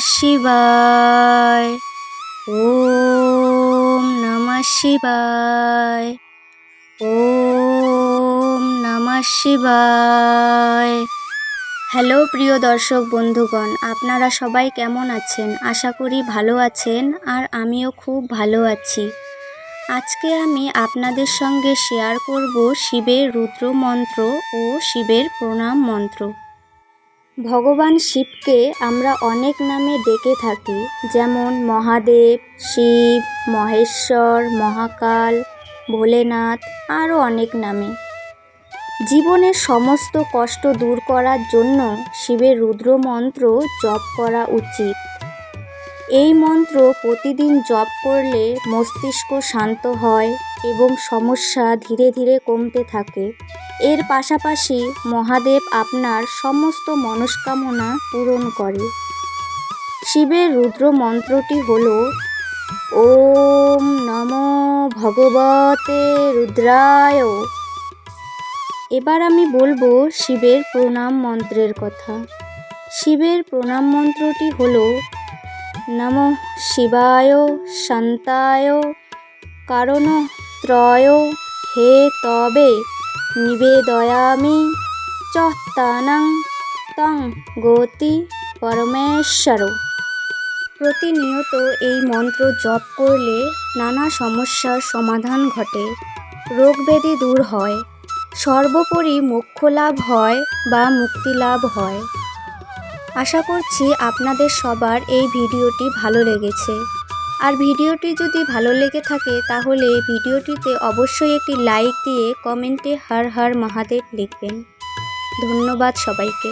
শিবায়। ওম নমঃ শিবায়। ওম নমঃ শিবায়। হ্যালো প্রিয় দর্শক বন্ধুগণ, আপনারা সবাই কেমন আছেন? আশা করি ভালো আছেন, আর আমিও খুব ভালো আছি। আজকে আমি আপনাদের সঙ্গে শেয়ার করব শিবের রুদ্র মন্ত্র ও শিবের প্রণাম মন্ত্র। ভগবান শিবকে আমরা অনেক নামে ডেকে থাকি, যেমন মহাদেব, শিব, মহেশ্বর, মহাকাল, ভোলেনাথ, আরও অনেক নামে। জীবনের সমস্ত কষ্ট দূর করার জন্য শিবের রুদ্র মন্ত্র জপ করা উচিত। এই মন্ত্র প্রতিদিন জপ করলে মস্তিষ্ক শান্ত হয় এবং সমস্যা ধীরে ধীরে কমতে থাকে। এর পাশাপাশি মহাদেব আপনার সমস্ত মনস্কামনা পূরণ করে। শিবের রুদ্র মন্ত্রটি হল ওম নমো ভগবতে রুদ্রায়। এবার আমি বলবো শিবের প্রণাম মন্ত্রের কথা। শিবের প্রণাম মন্ত্রটি হল নমঃ শিবায় শান্তায় কারণত্রয় হে তবে নিবেদয়ামি চত্তানং তং গতি পরমেশ্বর। প্রতিনিয়ত এই মন্ত্র জপ করলে নানা সমস্যার সমাধান ঘটে, রোগব্যাধি দূর হয়, সর্বোপরি মোক্ষ লাভ হয় বা মুক্তি লাভ হয়। আশা করছি আপনাদের সবার এই ভিডিওটি ভালো লেগেছে। আর ভিডিওটি যদি ভালো লেগে থাকে তাহলে ভিডিওটিতে অবশ্যই একটি লাইক দিয়ে কমেন্টে হর হর মহাদেব লিখবেন। ধন্যবাদ সবাইকে।